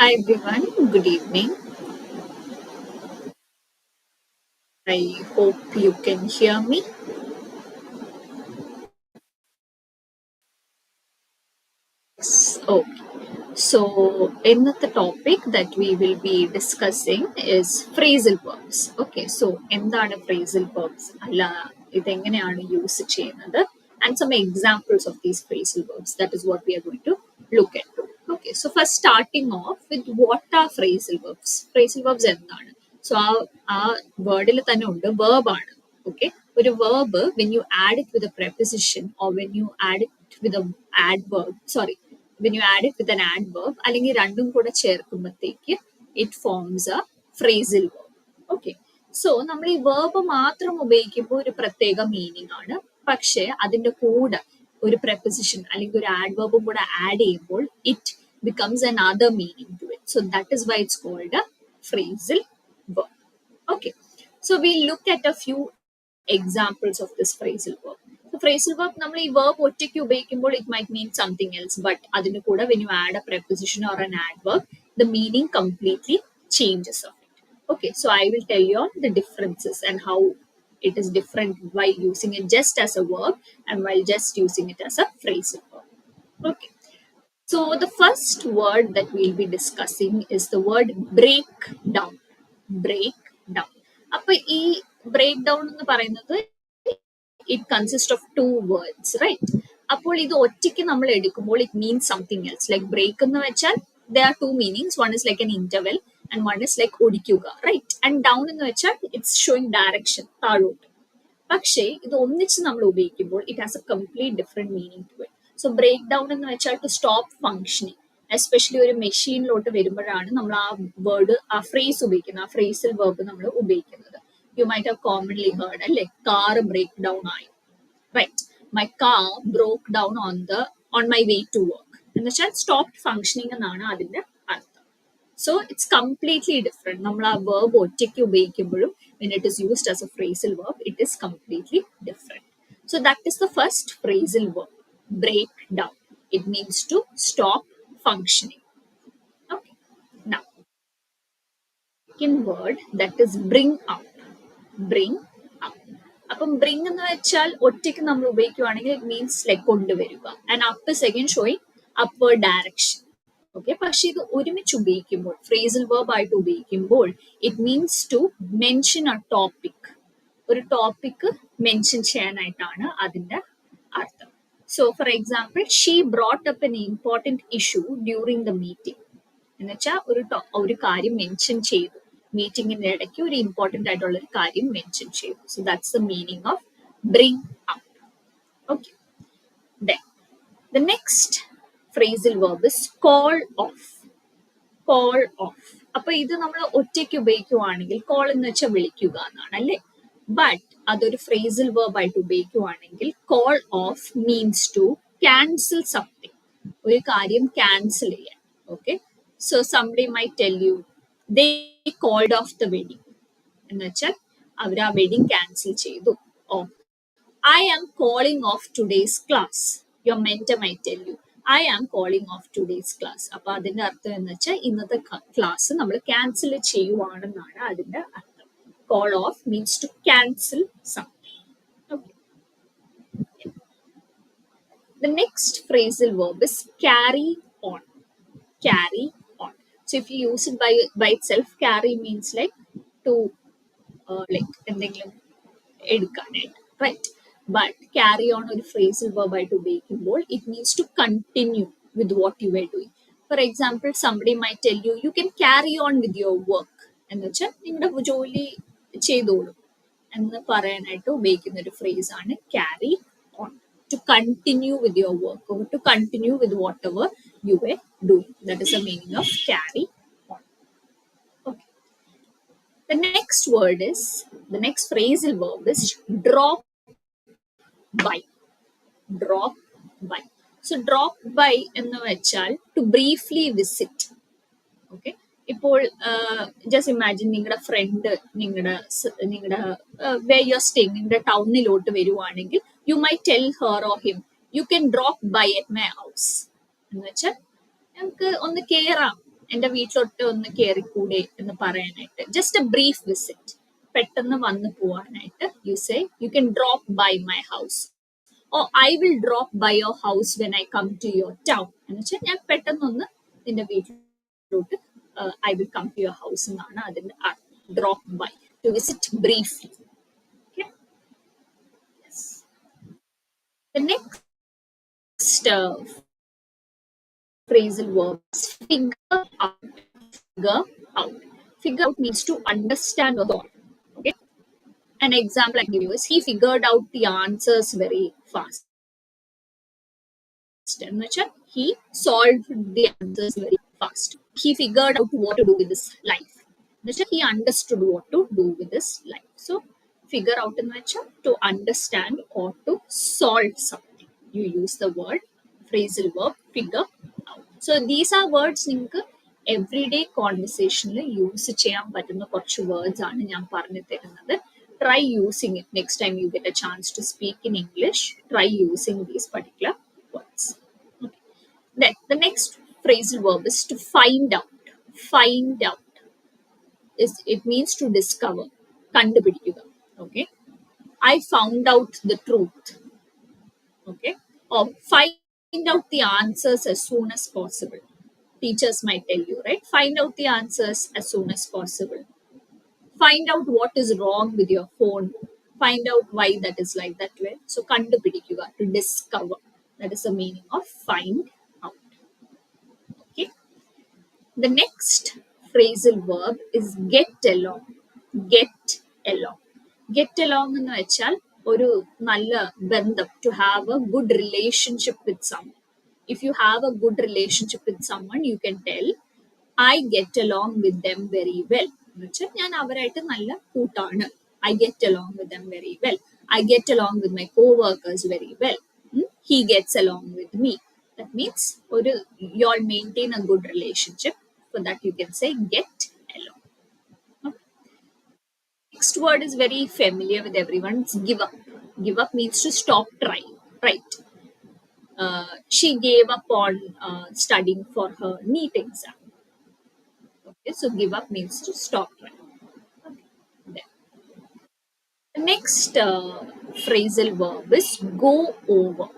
Hi everyone, good evening. I hope you can hear me. Okay. So, ഇന്നത്തെ topic that we will be discussing is phrasal verbs. Okay, so എന്താണ് phrasal verbs? അല്ല ഇതെങ്ങനെയാണ് use ചെയ്യുന്നത്? And some examples of these phrasal verbs. That is what we are going to look at. Okay, so first starting off with what are phrasal verbs? Phrasal verbs എന്താണ്? So ആ വേർഡിൽ തന്നെ ഉണ്ട് verb ആണ്. Okay, ഒരു verb when you add it with a preposition or when you add it with a adverb, sorry, when you add it with an adverb അല്ലെങ്കിൽ രണ്ടും കൂടെ ചേർക്കുമ്പോഴത്തേക്ക് it forms a phrasal verb. Okay, so നമ്മൾ ഈ verb മാത്രം ഉപയോഗിക്കുമ്പോൾ ഒരു പ്രത്യേക meaning ആണ്. പക്ഷെ അതിന്റെ കൂടെ ഒരു preposition അല്ലെങ്കിൽ ഒരു adverb കൂടെ ആഡ് ചെയ്യുമ്പോൾ it becomes another meaning to it. So that is why it's called a phrasal verb. Okay, so we'll look at a few examples of this phrasal verb. So phrasal verb, നമ്മൾ ഈ verb ഒറ്റയ്ക്ക് ഉപയോഗിക്കുമ്പോൾ it might mean something else, but അതിന് കൂടെ when you add a preposition or an adverb, the meaning completely changes of it. Okay, so I will tell you all the differences and how it is different while using it just as a verb and while just using it as a phrasal verb. Okay, so the first word that we'll be discussing is the word break down. Break down. അപ്പോൾ ഈ break down എന്ന് പറയുന്നത് it consists of two words, right? അപ്പോൾ ഇത് ഒറ്റയ്ക്ക് നമ്മൾ എടുക്കുമ്പോൾ it means something else. Like break എന്ന് വെച്ചാൽ there are two meanings. One is like an interval and one is like ഒടിക്കുക, right? And down എന്ന് വെച്ചാൽ it's showing direction, താഴോട്ട്. പക്ഷേ ഇത് ഒന്നിച്ച് നമ്മൾ ഉപയോഗിക്കുമ്പോൾ it has a complete different meaning to it. So break down എന്ന് വെച്ചാൽ to stop functioning. എസ്പെഷ്യലി ഒരു മെഷീനിലോട്ട് വരുമ്പോഴാണ് നമ്മൾ ആ വേർഡ് ആ ഫ്രേസ് ഉപയോഗിക്കുന്നത്, ആ ഫ്രേസൽ വേർബ് നമ്മൾ ഉപയോഗിക്കുന്നത്. You might have commonly heard, അല്ലെ, കാർ ബ്രേക്ക് ഡൗൺ ആയി, right? My car broke down on my way to work എന്ന് വെച്ചാൽ സ്റ്റോപ്പ് ഫങ്ഷനിങ് എന്നാണ് അതിന്റെ അർത്ഥം. So it's completely different. നമ്മൾ ആ verb ഒറ്റയ്ക്ക് ഉപയോഗിക്കുമ്പോഴും when it is used as a phrasal verb, it is completely different. So that is the first phrasal verb, break down. It means to stop functioning. Okay. Now, second word, that is bring up. Bring up. അപ്പം bring എന്ന് വെച്ചാൽ ഒറ്റയ്ക്ക് നമ്മൾ ഉപയോഗിക്കുവാണെങ്കിൽ it means like കൊണ്ടുവരിക. And up is again showing upward direction. Okay, പക്ഷെ ഇത് ഒരുമിച്ച് ഉപയോഗിക്കുമ്പോൾ ഫ്രേസൽ വേർബ് ആയിട്ട് ഉപയോഗിക്കുമ്പോൾ it means to mention a topic. ഒരു ടോപ്പിക് മെൻഷൻ ചെയ്യാനായിട്ടാണ് അതിന്റെ അർത്ഥം. So for example, she brought up an important issue during the meeting എന്ന് വെച്ചാൽ ഒരു കാര്യം മെൻഷൻ ചെയ്തു, മീറ്റിംഗിന്റെ ഇടയ്ക്ക് ഒരു ഇമ്പോർട്ടൻ്റ് ആയിട്ടുള്ള ഒരു കാര്യം മെൻഷൻ ചെയ്തു. So that's the meaning of bring up. Okay, then the next phrasal verb is call off. Call off. അപ്പൊ ഇത് നമ്മൾ ഒറ്റയ്ക്ക് ഉപയോഗിക്കുവാണെങ്കിൽ കോൾ എന്ന് വെച്ചാൽ വിളിക്കുക എന്നാണ്, അല്ലേ? ബട്ട് അതൊരു ഫ്രേസൽ വേർബ് ആയിട്ട് ഉപയോഗിക്കുവാണെങ്കിൽ call off means to cancel something, ഒരു കാര്യം ക്യാൻസൽ ചെയ്യാൻ. Okay, so somebody might tell you they called off the wedding എന്ന് വെച്ചാൽ അവർ ആ വെഡിങ് ക്യാൻസൽ ചെയ്തു. ഓ, I am calling off today's class. Your mentor might tell you, I am calling off today's class. അപ്പൊ അതിന്റെ അർത്ഥം എന്ന് വെച്ചാൽ ഇന്നത്തെ ക്ലാസ് നമ്മൾ ക്യാൻസൽ ചെയ്യുവാണെന്നാണ് അതിന്റെ അർത്ഥം. Call off means to cancel something. Okay. The next phrasal verb is carry on. Carry on. So if you use it by itself, carry means like to like എന്തെങ്കിലും എടുക്കാനായിട്ട്, right? But carry on ഒരു phrasal verb ആയിട്ട് ഉപയോഗിക്കുമ്പോൾ it means to continue with what you were doing. For example, somebody might tell you, you can carry on with your work എന്ന് വെച്ചാൽ നിങ്ങളുടെ ജോലി ചെയ്തോളൂ എന്ന് പറയാനായിട്ട് ഉപയോഗിക്കുന്ന ഒരു phrase ആണ് carry on. To continue with your work or to continue with whatever you were doing. That is the meaning of carry on. Okay. The next word is, the next phrasal verb is drop by. Drop by. So drop by എന്ന് വെച്ചാൽ to briefly visit. Okay. ഇപ്പോൾ just imagine നിങ്ങളുടെ front നിങ്ങളുടെ where you're staying, നിങ്ങളുടെ ടൗണിലോട്ട് വരുവാണെങ്കിൽ you might tell her or him, you can drop by at my house എന്ന് വെച്ചാൽ നമുക്ക് ഒന്ന് കേറാം എൻ്റെ വീട്ടിലോട്ട് ഒന്ന് കയറിക്കൂടെ എന്ന് പറയാനായിട്ട്, ജസ്റ്റ് എ ബ്രീഫ് വിസിറ്റ്, പെട്ടെന്ന് വന്ന് പോവാനായിട്ട് you say you can drop by my house, oh I will drop by your house when I come to your town എന്ന് വെച്ചാൽ ഞാൻ പെട്ടെന്നൊന്ന് നിന്റെ വീട്ടിലോട്ട് I will come to your house എന്നാണ് അതിന്റെ drop by, to visit briefly. The next phrasal verb is figure out. Figure out. Figure out means to understand or solve. Okay. An example I give you is he figured out the answers very fast. He solved the answers very fast. He figured out what to do with his life. He understood what to do with his life. So, figure out to understand or to solve something. You use the word phrasal verb figure out. So, these are words നിങ്ങൾക്ക് everyday conversation use ചെയ്യാൻ പറ്റുന്ന കുറച്ച് words ആണ് ഞാൻ പറഞ്ഞു തരുന്നത്. Try using it next time you get a chance to speak in English. Try using these particular words. Okay. Then the next phrasal verb is to find out. Find out is it means to discover. കണ്ടുപിടിക്കുക. Okay. I found out the truth. Okay. Or find out the answers as soon as possible. Teachers might tell you, right? Find out the answers as soon as possible. Find out what is wrong with your phone. Find out why that is like that way. So, kandupidikkuka, to discover. That is the meaning of find out. Okay. The next phrasal verb is get along. Get along. Get along എന്ന് വെച്ചാൽ ഒരു നല്ല ബന്ധം, to have a good relationship with someone. If you have a good relationship with someone, you can tell, I get along with them very well. എന്ന് വെച്ചാൽ ഞാൻ അവരായിട്ട് നല്ല കൂട്ടാണ്. I get along with them very well. I get along with my co-workers very well. He gets along with me. That means you all maintain a good relationship. For that you can say get along. Okay. Next word is very familiar with everyone. It's give up. Give up means to stop trying. Right. She gave up on studying for her NEET exam. Okay, so give up means to stop trying. Okay. Then. The next phrasal verb is go over.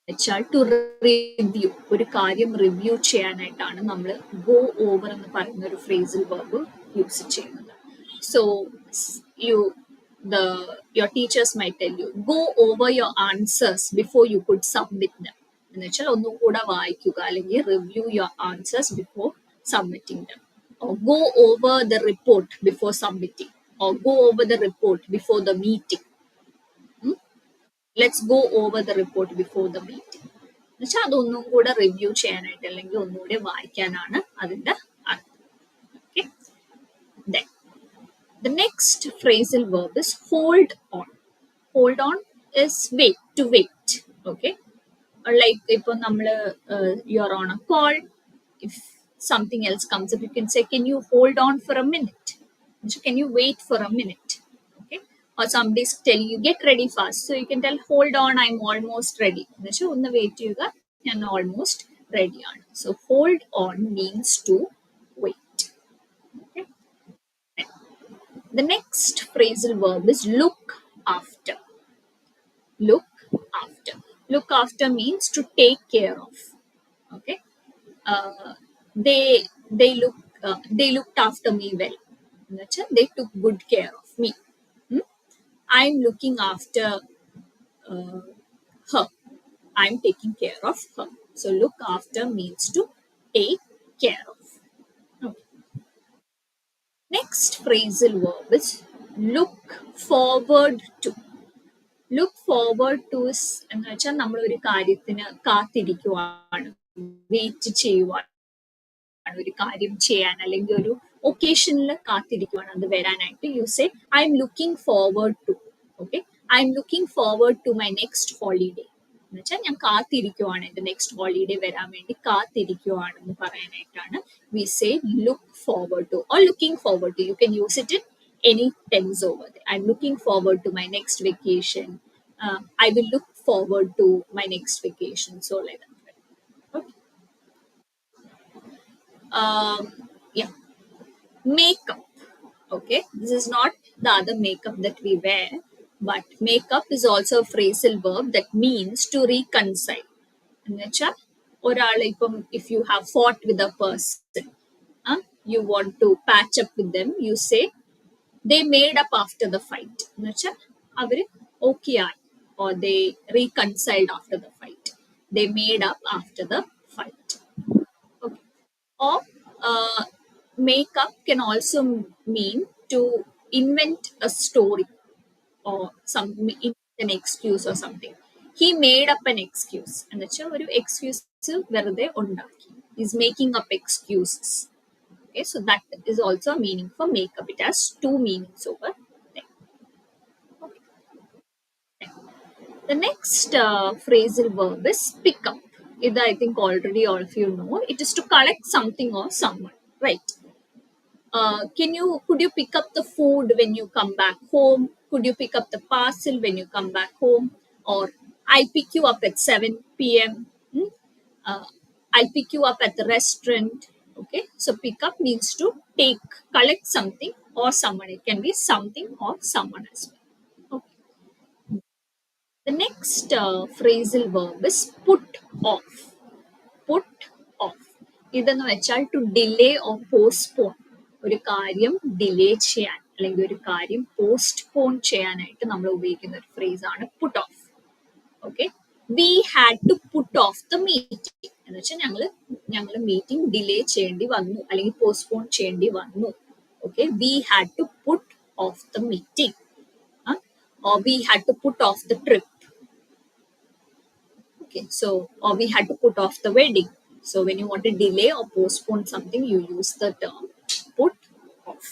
വെച്ചാൽ to review, ഒരു കാര്യം review ചെയ്യാനായിട്ടാണ് നമ്മൾ go over എന്ന് പറയുന്ന ഒരു phrasal verb use ചെയ്യുന്നത്. So your teachers might tell you, go over your answers before you could submit them. എന്ന് വെച്ചാൽ ഒന്നും കൂടെ വായിക്കുക, അല്ലെങ്കിൽ review your answers before submitting them. Or go over the report before submitting. Or go over the report before the meeting. Let's go over the report before the meeting. എന്നുവെച്ചാൽ അതൊന്നും കൂടെ review ചെയ്യാനായിട്ട് അല്ലെങ്കിൽ ഒന്നുകൂടെ വായിക്കാനാണ് അതിന്റെ അർത്ഥം. Okay. Then the next phrasal verb is hold on. Hold on is wait, to wait. Okay. Like ഇപ്പൊ നമ്മള് you're on a call, if something else comes up, you can say, can you hold on for a minute? Can you wait for a minute? Okay. Or somebody's telling you, get ready fast. So you can tell, hold on, I'm almost ready. ഒന്ന് wait ചെയ്യുക, ഞാൻ almost ready ആണ്. So hold on means to wait. Okay. The next phrasal verb is look after. Look after. Look after means to take care of. Okay. They looked after me well. They took good care of me. I'm looking after her. I'm taking care of her. So look after means to take care of. Okay. Next phrasal verb is look forward to. Look forward to is എന്ന് വെച്ചാൽ നമ്മൾ ഒരു കാര്യത്തിന് കാത്തിരിക്കുവാണ്, wait ചെയ്യുവാണ്, ഒരു കാര്യം ചെയ്യാൻ അല്ലെങ്കിൽ ഒരു ഒക്കേഷനിൽ കാത്തിരിക്കുവാണ് അത് വരാനായിട്ട്. You say I am looking forward to. Okay, I am looking forward to my next holiday എന്ന് വെച്ചാൽ ഞാൻ കാത്തിരിക്കുവാണ്, എൻ്റെ നെക്സ്റ്റ് ഹോളിഡേ വരാൻ വേണ്ടി കാത്തിരിക്കുവാണെന്ന് പറയാനായിട്ടാണ് we say look forward to or looking forward to. You can use it in any tense over there. I'm looking forward to my next vacation. I will look forward to my next vacation. So like that. Okay. Yeah, makeup. Okay, this is not the other makeup that we wear, but makeup is also a phrasal verb that means to reconcile. എന്നുവെച്ചാൽ ഒരാൾ ഇപ്പം if you have fought with a person, you want to patch up with them, you say they made up after the fight. എന്നുവെച്ചാൽ അവര് okay ആയി, or they reconciled after the fight. They made up after the fight. Okay. Or make up can also mean to invent a story or some an excuse or something. He made up an excuse. And ഒരു excuse വെറുതെ ഉണ്ടാക്കി. He's making up excuses. Okay, so that is also a meaning for makeup. It has two meanings over there. Okay. The next phrasal verb is pick up. It I think already all of you know. It is to collect something or someone, right? Could you pick up the food when you come back home? Could you pick up the parcel when you come back home? Or I'll pick you up at 7 p.m. Uh, I'll pick you up at the restaurant. Okay, so pick up means to take, collect something or someone. It can be something or someone as well. Okay. The next phrasal verb is put off. Put off. ഇതെന്ന് വെച്ചാൽ to delay or postpone, ഒരു കാര്യം delay ചെയ്യാൻ അല്ലെങ്കിൽ ഒരു കാര്യം postpone ചെയ്യാനായിട്ട് നമ്മൾ ഉപയോഗിക്കുന്ന ഒരു ഫ്രേസ് ആണ് put off. Okay, we had to put off the meeting എന്ന് വെച്ചാൽ ഞങ്ങൾ മീറ്റിംഗ് ഡിലേ ചെയ്യേണ്ടി വന്നു അല്ലെങ്കിൽ പോസ്റ്റ്പോൺ ചെയ്യേണ്ടി വന്നു. Okay, we had to put off the meeting, or we had to put off the trip. Okay, so or we had to put off the wedding. So when you want to delay or postpone something, you use the term put off.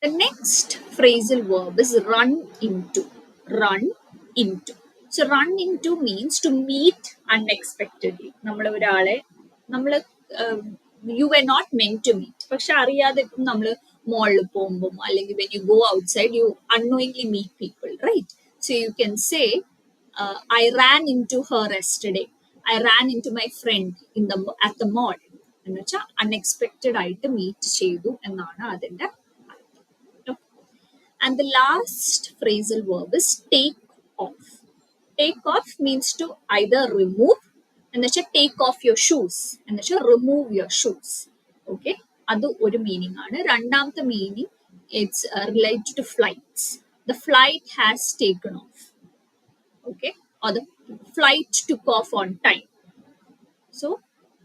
The next phrasal verb is run into. Run into. So run into means to meet unexpectedly. നമ്മൾ ഒരാളെ നമ്മൾ you were not meant to meet. പക്ഷെ അറിയാതെ ഇപ്പം നമ്മൾ മോളിൽ പോകുമ്പോൾ അല്ലെങ്കിൽ when you go outside, you unknowingly meet people, right? So you can say, I ran into her yesterday. I ran into my friend at the mall. എന്ന് വെച്ചാൽ unexpected ആയിട്ട് മീറ്റ് ചെയ്തു എന്നാണ് അതിൻ്റെ. And the last phrasal verb is take off. Take off means to either remove, and then take off your shoes, and then remove your shoes. Okay, അത് ഒരു meaning ആണ്. രണ്ടാമത്തെ meaning it's related to flights. The flight has taken off. Okay, or the flight took off on time. So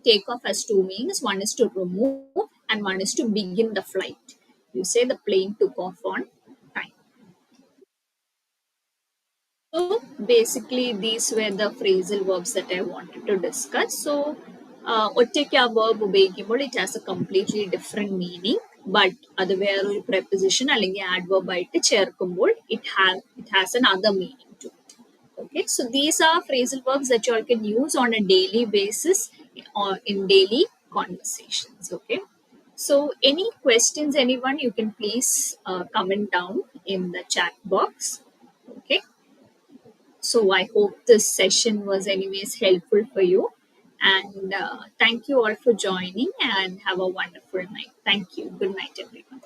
take off has two meanings. One is to remove and one is to begin the flight. You say the plane took off on time. So basically these were the phrasal verbs that I wanted to discuss. So ഒറ്റയ്ക്ക് ആ verb ഉപയോഗിക്കുമ്പോൾ it has a completely different meaning, but അത് വേറൊരു preposition അല്ലെങ്കിൽ adverb ആയിട്ട് ചേർക്കുമ്പോൾ it has another meaning too. Okay, so these are phrasal verbs that you all can use on a daily basis or in daily conversations. Okay, so any questions, anyone, you can please comment down in the chat box. Okay, so I hope this session was anyways helpful for you, and thank you all for joining and have a wonderful night. Thank you. Good night, everyone.